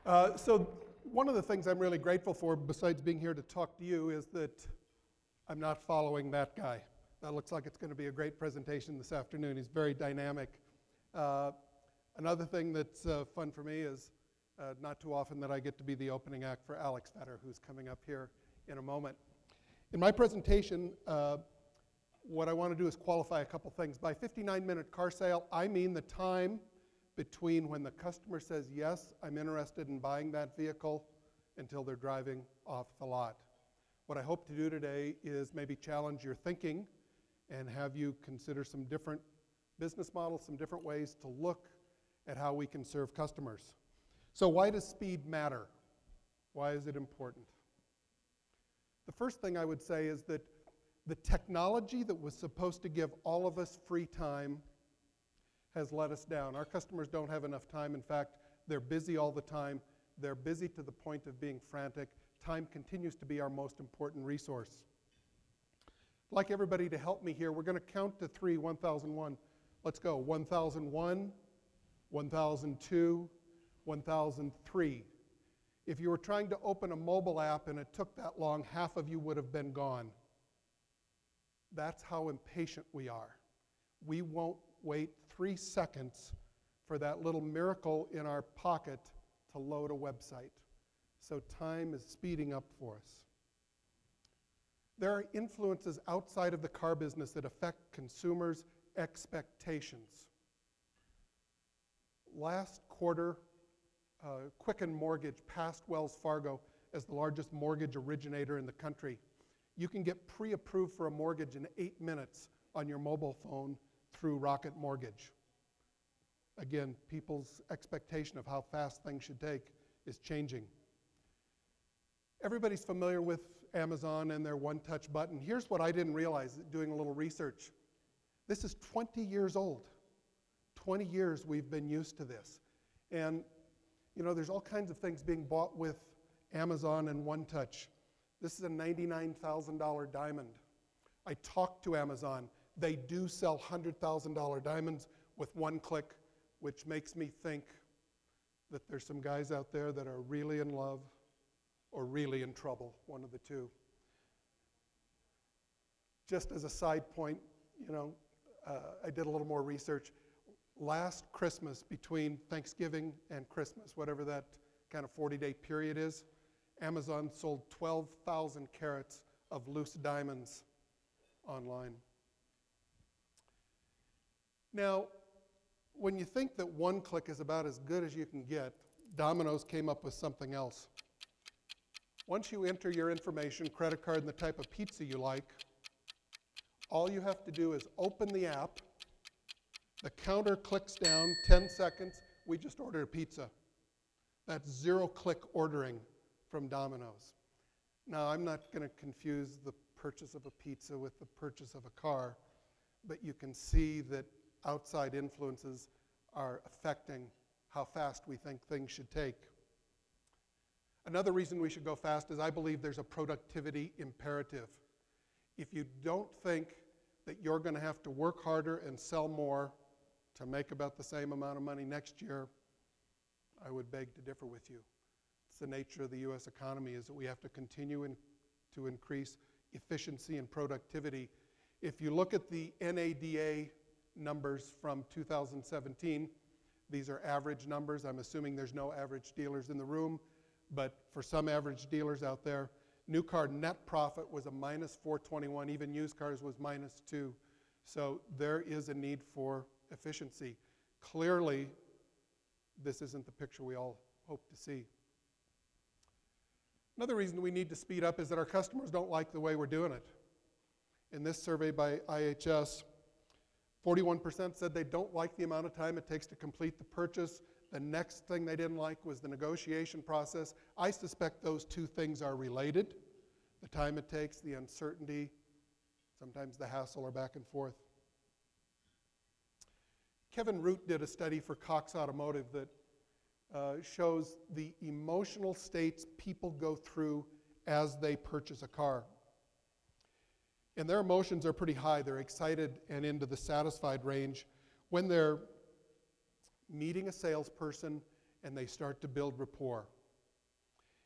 So one of the things I'm really grateful for, besides being here to talk to you, is that I'm not following that guy. That looks like it's going to be a great presentation this afternoon. He's very dynamic. Another thing that's fun for me is not too often that I get to be the opening act for Alex Vetter, who's coming up here in a moment. In my presentation, what I want to do is qualify a couple things. By 59-minute car sale, I mean the time between when the customer says, yes, I'm interested in buying that vehicle, until they're driving off the lot. What I hope to do today is maybe challenge your thinking and have you consider some different business models, some different ways to look at how we can serve customers. So why does speed matter? Why is it important? The first thing I would say is that the technology that was supposed to give all of us free time has let us down. Our customers don't have enough time. In fact, they're busy all the time. They're busy to the point of being frantic. Time continues to be our most important resource. I'd like everybody to help me here. We're going to count to 3, 1001. Let's go. 1001, 1002, 1003. If you were trying to open a mobile app and it took that long, half of you would have been gone. That's how impatient we are. We won't wait 3 seconds for that little miracle in our pocket to load a website. So time is speeding up for us. There are influences outside of the car business that affect consumers' expectations. Last quarter, Quicken Mortgage passed Wells Fargo as the largest mortgage originator in the country. You can get pre-approved for a mortgage in 8 minutes on your mobile phone through Rocket Mortgage. Again, people's expectation of how fast things should take is changing. Everybody's familiar with Amazon and their one-touch button. Here's what I didn't realize doing a little research. This is 20 years old. 20 years we've been used to this. And you know, there's all kinds of things being bought with Amazon and One Touch. This is a $99,000 diamond. I talked to Amazon. They do sell $100,000 diamonds with one click, which makes me think that there's some guys out there that are really in love or really in trouble, one of the two. Just as a side point, you know, I did a little more research. Last Christmas, between Thanksgiving and Christmas, whatever that kind of 40-day period is, Amazon sold 12,000 carats of loose diamonds online. Now, when you think that one click is about as good as you can get, Domino's came up with something else. Once you enter your information, credit card, and the type of pizza you like, all you have to do is open the app. The counter clicks down, 10 seconds, we just ordered a pizza. That's zero-click ordering from Domino's. Now, I'm not going to confuse the purchase of a pizza with the purchase of a car, but you can see that outside influences are affecting how fast we think things should take. Another reason we should go fast is I believe there's a productivity imperative. If you don't think that you're going to have to work harder and sell more to make about the same amount of money next year, I would beg to differ with you. It's the nature of the U.S. economy is that we have to continue to increase efficiency and productivity. If you look at the NADA numbers from 2017, these are average numbers. I'm assuming there's no average dealers in the room, but for some average dealers out there, new car net profit was a minus 421, even used cars was minus 2. So there is a need for efficiency. Clearly, this isn't the picture we all hope to see. Another reason we need to speed up is that our customers don't like the way we're doing it. In this survey by IHS, 41% said they don't like the amount of time it takes to complete the purchase. The next thing they didn't like was the negotiation process. I suspect those two things are related. The time it takes, the uncertainty, sometimes the hassle or back and forth. Kevin Root did a study for Cox Automotive that shows the emotional states people go through as they purchase a car. And their emotions are pretty high. They're excited and into the satisfied range when they're meeting a salesperson and they start to build rapport.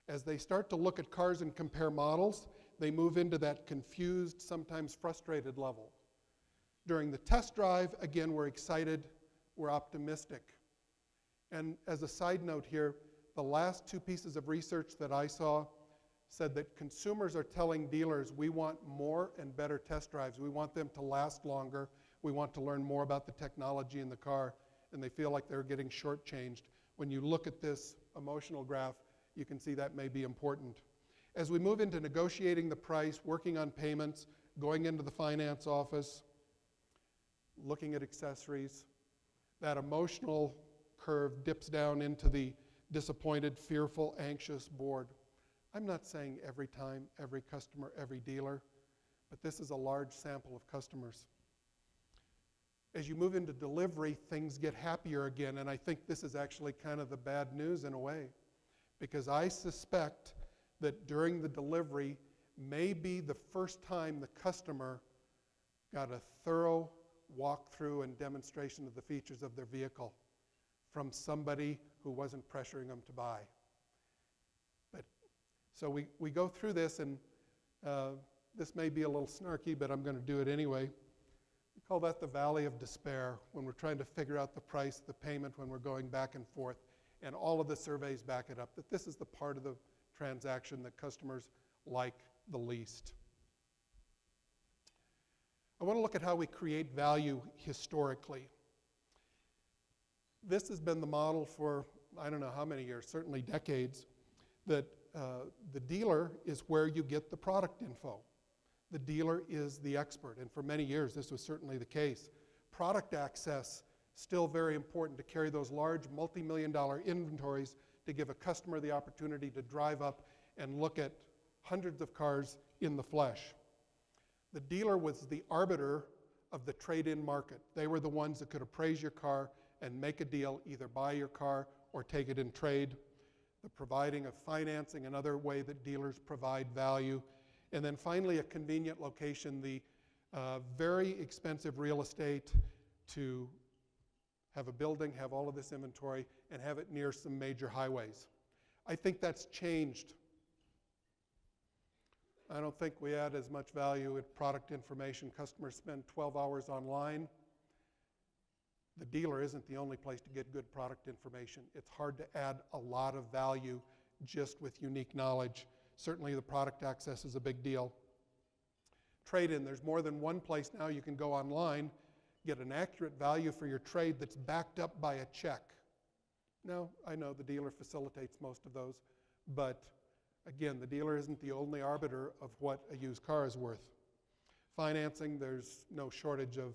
As they start to look at cars and compare models, they move into that confused, sometimes frustrated level. During the test drive, again, we're excited, we're optimistic. And as a side note here, the last two pieces of research that I saw said that consumers are telling dealers, we want more and better test drives. We want them to last longer. We want to learn more about the technology in the car. And they feel like they're getting shortchanged. When you look at this emotional graph, you can see that may be important. As we move into negotiating the price, working on payments, going into the finance office, looking at accessories, that emotional curve dips down into the disappointed, fearful, anxious, bored. I'm not saying every time, every customer, every dealer, but this is a large sample of customers. As you move into delivery, things get happier again, and I think this is actually kind of the bad news in a way, because I suspect that during the delivery may be the first time the customer got a thorough walkthrough and demonstration of the features of their vehicle from somebody who wasn't pressuring them to buy. So we go through this, and this may be a little snarky, but I'm going to do it anyway. We call that the valley of despair, when we're trying to figure out the price, the payment, when we're going back and forth. And all of the surveys back it up, that this is the part of the transaction that customers like the least. I want to look at how we create value historically. This has been the model for, I don't know how many years, certainly decades, that the dealer is where you get the product info. The dealer is the expert, and for many years this was certainly the case. Product access, still very important to carry those large multi-million-dollar inventories to give a customer the opportunity to drive up and look at hundreds of cars in the flesh. The dealer was the arbiter of the trade-in market. They were the ones that could appraise your car and make a deal, either buy your car or take it in trade. The providing of financing, another way that dealers provide value. And then finally, a convenient location, the very expensive real estate to have a building, have all of this inventory, and have it near some major highways. I think that's changed. I don't think we add as much value in product information. Customers spend 12 hours online. The dealer isn't the only place to get good product information. It's hard to add a lot of value just with unique knowledge. Certainly the product access is a big deal. Trade-in, there's more than one place now you can go online, get an accurate value for your trade that's backed up by a check. Now, I know the dealer facilitates most of those, but again, the dealer isn't the only arbiter of what a used car is worth. Financing, there's no shortage of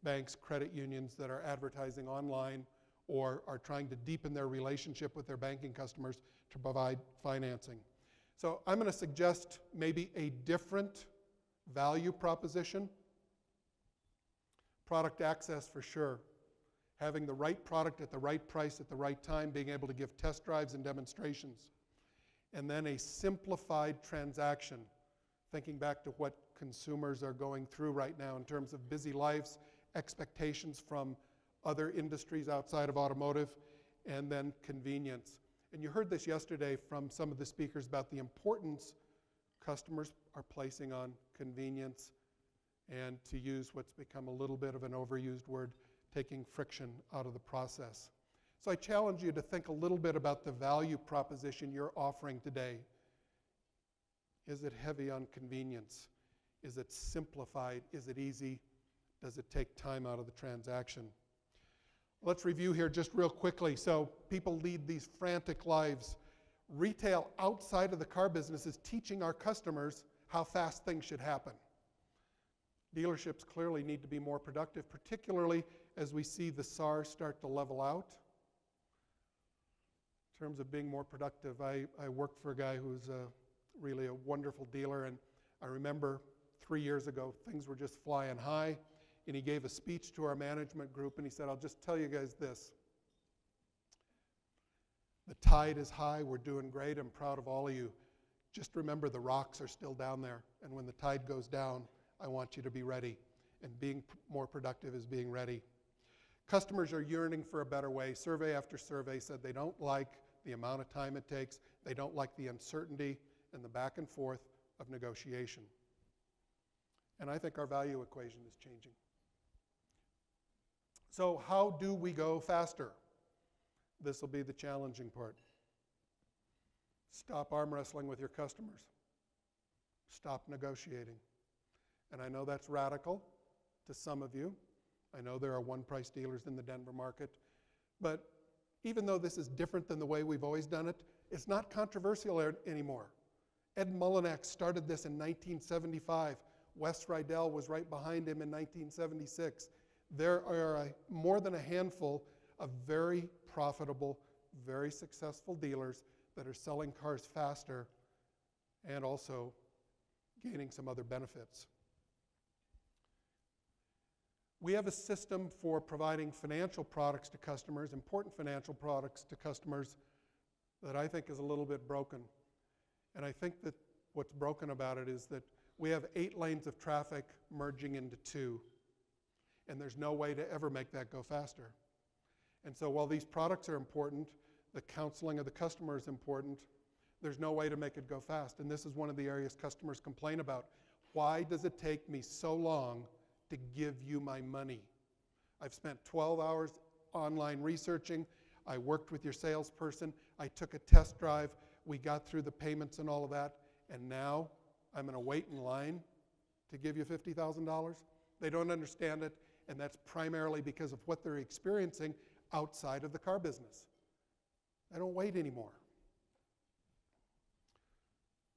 banks, credit unions that are advertising online or are trying to deepen their relationship with their banking customers to provide financing. So I'm going to suggest maybe a different value proposition. Product access for sure. Having the right product at the right price at the right time, being able to give test drives and demonstrations. And then a simplified transaction, thinking back to what consumers are going through right now in terms of busy lives, expectations from other industries outside of automotive, and then convenience. And you heard this yesterday from some of the speakers about the importance customers are placing on convenience, and to use what's become a little bit of an overused word, taking friction out of the process. So I challenge you to think a little bit about the value proposition you're offering today. Is it heavy on convenience? Is it simplified? Is it easy? Does it take time out of the transaction? Let's review here just real quickly. So people lead these frantic lives. Retail outside of the car business is teaching our customers how fast things should happen. Dealerships clearly need to be more productive, particularly as we see the SAR start to level out. In terms of being more productive, I worked for a guy who's really a wonderful dealer, and I remember 3 years ago, things were just flying high, and he gave a speech to our management group, and he said, I'll just tell you guys this. The tide is high, we're doing great, I'm proud of all of you. Just remember the rocks are still down there, and when the tide goes down, I want you to be ready. And being more productive is being ready. Customers are yearning for a better way. Survey after survey said they don't like the amount of time it takes. They don't like the uncertainty and the back and forth of negotiation. And I think our value equation is changing. So how do we go faster? This will be the challenging part. Stop arm wrestling with your customers. Stop negotiating. And I know that's radical to some of you. I know there are one-price dealers in the Denver market. But even though this is different than the way we've always done it, it's not controversial anymore. Ed Mullinax started this in 1975. Wes Rydell was right behind him in 1976. There are more than a handful of very profitable, very successful dealers that are selling cars faster and also gaining some other benefits. We have a system for providing financial products to customers, important financial products to customers, that I think is a little bit broken. And I think that what's broken about it is that we have 8 lanes of traffic merging into 2, and there's no way to ever make that go faster. And so while these products are important, the counseling of the customer is important, there's no way to make it go fast. And this is one of the areas customers complain about. Why does it take me so long to give you my money? I've spent 12 hours online researching. I worked with your salesperson. I took a test drive. We got through the payments and all of that. And now I'm going to wait in line to give you $50,000? They don't understand it, and that's primarily because of what they're experiencing outside of the car business. I don't wait anymore.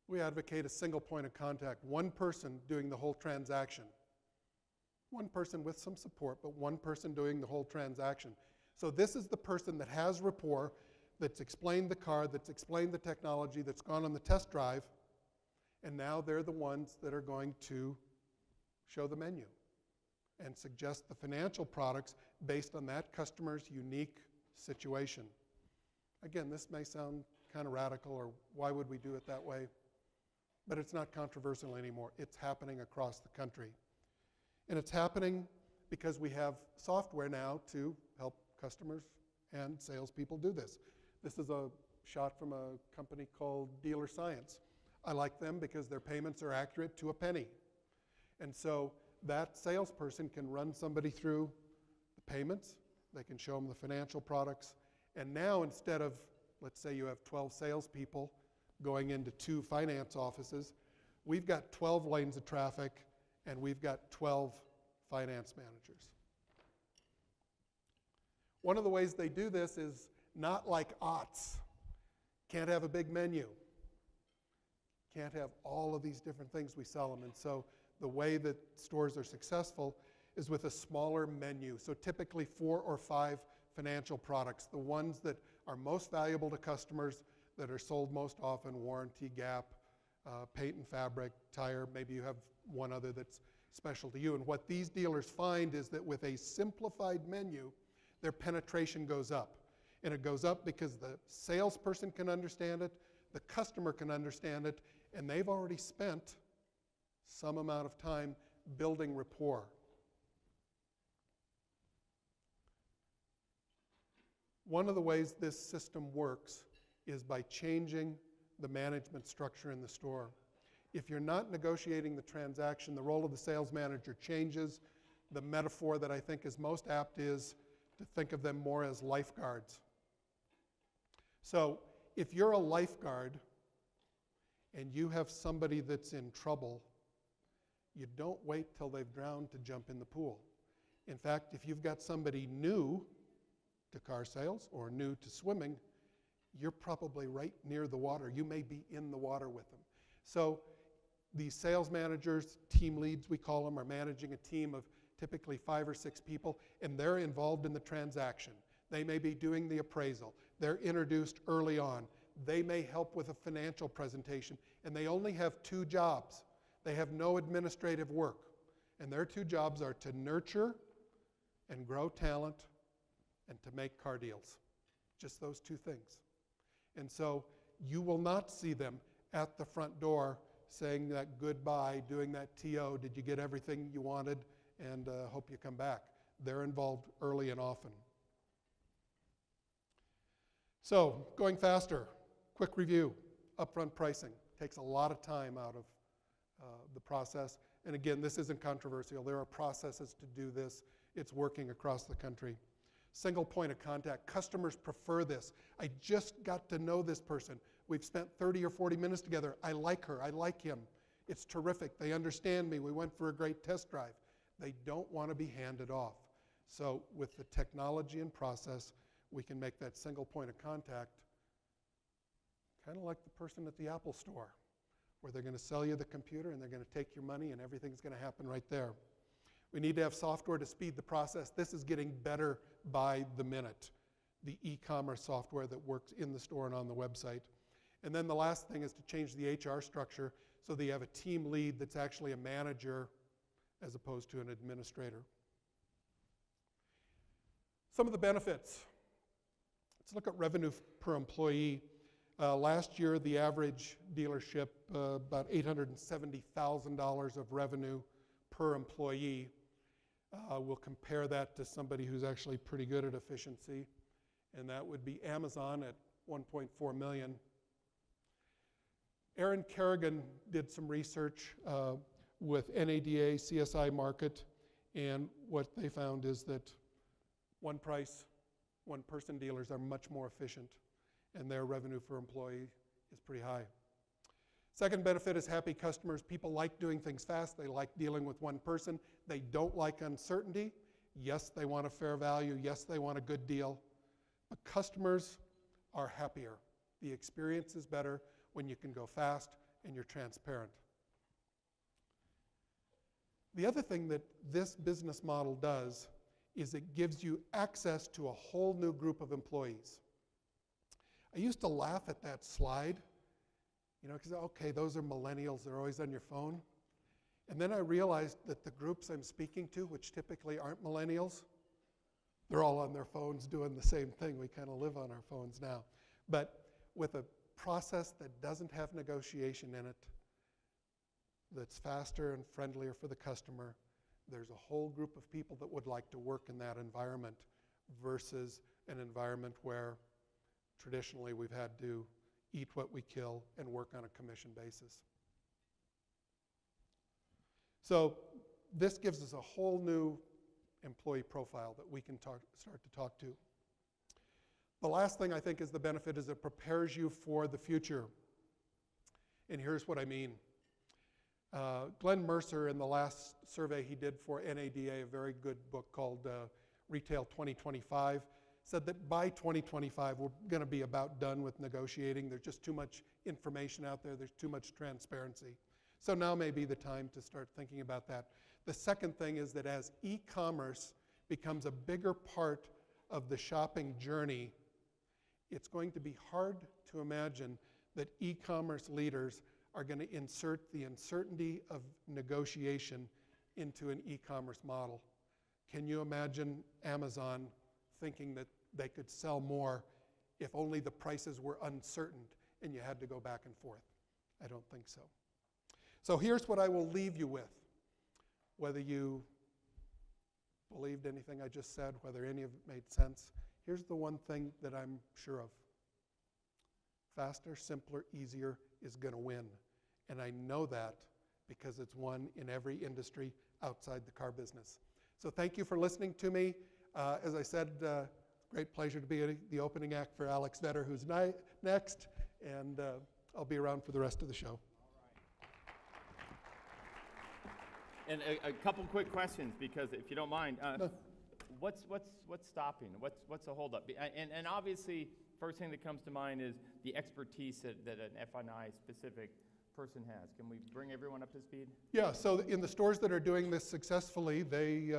We advocate a single point of contact, one person doing the whole transaction. One person with some support, but one person doing the whole transaction. So this is the person that has rapport, that's explained the car, that's explained the technology, that's gone on the test drive, and now they're the ones that are going to show the menu and suggest the financial products based on that customer's unique situation. Again, this may sound kind of radical, or why would we do it that way? But it's not controversial anymore. It's happening across the country. And it's happening because we have software now to help customers and salespeople do this. This is a shot from a company called Dealer Science. I like them because their payments are accurate to a penny. And so that salesperson can run somebody through the payments, they can show them the financial products, and now instead of, let's say you have 12 salespeople going into 2 finance offices, we've got 12 lanes of traffic and we've got 12 finance managers. One of the ways they do this is not like aughts. Can't have a big menu. Can't have all of these different things we sell them. And so the way that stores are successful is with a smaller menu. So typically 4 or 5 financial products, the ones that are most valuable to customers, that are sold most often: warranty, gap, paint and fabric, tire. Maybe you have one other that's special to you. And what these dealers find is that with a simplified menu, their penetration goes up. And it goes up because the salesperson can understand it, the customer can understand it, and they've already spent some amount of time building rapport. One of the ways this system works is by changing the management structure in the store. If you're not negotiating the transaction, the role of the sales manager changes. The metaphor that I think is most apt is to think of them more as lifeguards. So if you're a lifeguard and you have somebody that's in trouble, you don't wait till they've drowned to jump in the pool. In fact, if you've got somebody new to car sales or new to swimming, you're probably right near the water. You may be in the water with them. So these sales managers, team leads we call them, are managing a team of typically 5 or 6 people, and they're involved in the transaction. They may be doing the appraisal. They're introduced early on. They may help with a financial presentation, and they only have 2 jobs. They have no administrative work, and their 2 jobs are to nurture and grow talent and to make car deals. Just those 2 things. And so you will not see them at the front door saying that goodbye, doing that TO, did you get everything you wanted, and hope you come back. They're involved early and often. So, going faster, quick review, upfront pricing. Takes a lot of time out of the process. And again, this isn't controversial. There are processes to do this. It's working across the country. Single point of contact. Customers prefer this. I just got to know this person. We've spent 30 or 40 minutes together. I like her. I like him. It's terrific. They understand me. We went for a great test drive. They don't want to be handed off. So with the technology and process, we can make that single point of contact kind of like the person at the Apple store, where they're going to sell you the computer and they're going to take your money and everything's going to happen right there. We need to have software to speed the process. This is getting better by the minute, the e-commerce software that works in the store and on the website. And then the last thing is to change the HR structure so that you have a team lead that's actually a manager as opposed to an administrator. Some of the benefits. Let's look at revenue per employee. Last year, the average dealership, about $870,000 of revenue per employee. We'll compare that to somebody who's actually pretty good at efficiency, and that would be Amazon at $1.4 million. Aaron Kerrigan did some research with NADA, CSI Market, and what they found is that one-person dealers are much more efficient, and their revenue per employee is pretty high. Second benefit is happy customers. People like doing things fast. They like dealing with one person. They don't like uncertainty. Yes, they want a fair value. Yes, they want a good deal. But customers are happier. The experience is better when you can go fast and you're transparent. The other thing that this business model does is it gives you access to a whole new group of employees. I used to laugh at that slide, because, okay, those are millennials, they're always on your phone. And then I realized that the groups I'm speaking to, which typically aren't millennials, they're all on their phones doing the same thing. We kind of live on our phones now. But with a process that doesn't have negotiation in it, that's faster and friendlier for the customer, there's a whole group of people that would like to work in that environment versus an environment where traditionally we've had to eat what we kill and work on a commission basis. So this gives us a whole new employee profile that we can start to talk to. The last thing I think is the benefit is it prepares you for the future. And here's what I mean. Glenn Mercer, in the last survey he did for NADA, a very good book called Retail 2025, said that by 2025 we're going to be about done with negotiating. There's just too much information out there. There's too much transparency. So now may be the time to start thinking about that. The second thing is that as e-commerce becomes a bigger part of the shopping journey, it's going to be hard to imagine that e-commerce leaders are going to insert the uncertainty of negotiation into an e-commerce model. Can you imagine Amazon thinking that they could sell more if only the prices were uncertain and you had to go back and forth? I don't think so. So here's what I will leave you with. Whether you believed anything I just said, whether any of it made sense, here's the one thing that I'm sure of. Faster, simpler, easier is going to win. And I know that because it's won in every industry outside the car business. So thank you for listening to me. As I said, great pleasure to be the opening act for Alex Vetter, who's next, and I'll be around for the rest of the show. And a couple quick questions, because if you don't mind, No. what's stopping? What's the holdup? And obviously, first thing that comes to mind is the expertise that an F&I specific person has. Can we bring everyone up to speed? Yeah, so in the stores that are doing this successfully, they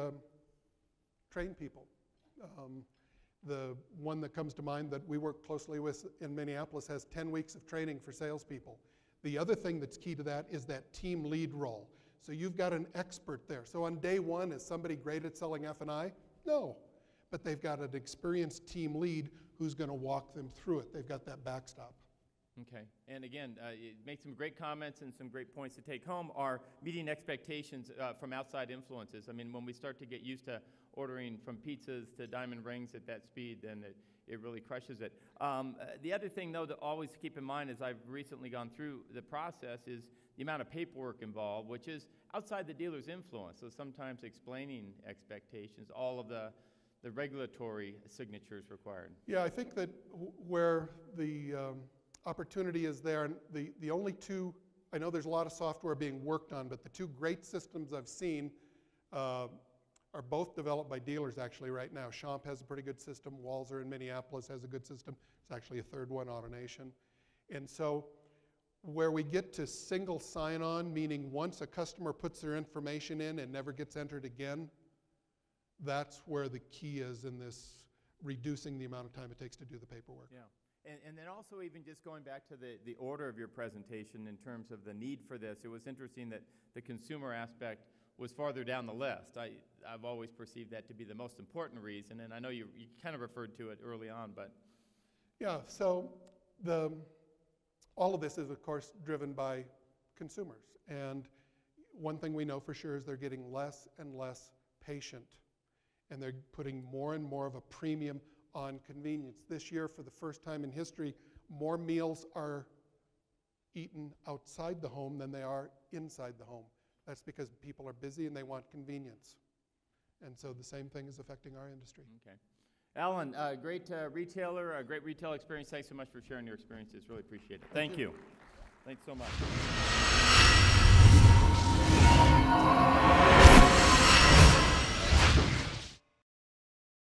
train people. The one that comes to mind that we work closely with in Minneapolis has 10 weeks of training for salespeople. The other thing that's key to that is that team lead role. So you've got an expert there. So on day one, is somebody great at selling F&I? No. But they've got an experienced team lead who's going to walk them through it. They've got that backstop. Okay, and again, it makes some great comments and some great points to take home are meeting expectations from outside influences. I mean, when we start to get used to ordering from pizzas to diamond rings at that speed, then it really crushes it. The other thing, though, to always keep in mind as I've recently gone through the process is the amount of paperwork involved, which is outside the dealer's influence. So sometimes explaining expectations, all of the regulatory signatures required. Yeah, I think that where the opportunity is there, and the only two, I know there's a lot of software being worked on, but the two great systems I've seen are both developed by dealers actually right now. Champ has a pretty good system. Walzer in Minneapolis has a good system. It's actually a third one, AutoNation. And so where we get to single sign-on, meaning once a customer puts their information in and never gets entered again, that's where the key is in this reducing the amount of time it takes to do the paperwork. Yeah. And then also even just going back to the order of your presentation in terms of the need for this, it was interesting that the consumer aspect was farther down the list. I've always perceived that to be the most important reason, and I know you kind of referred to it early on, but. Yeah, so all of this is, of course, driven by consumers. And one thing we know for sure is they're getting less and less patient, and they're putting more and more of a premium on convenience. This year, for the first time in history, more meals are eaten outside the home than they are inside the home. That's because people are busy and they want convenience. And so the same thing is affecting our industry. Okay. Alan, great retailer, a great retail experience. Thanks so much for sharing your experiences. Really appreciate it. Thank you. Thanks so much.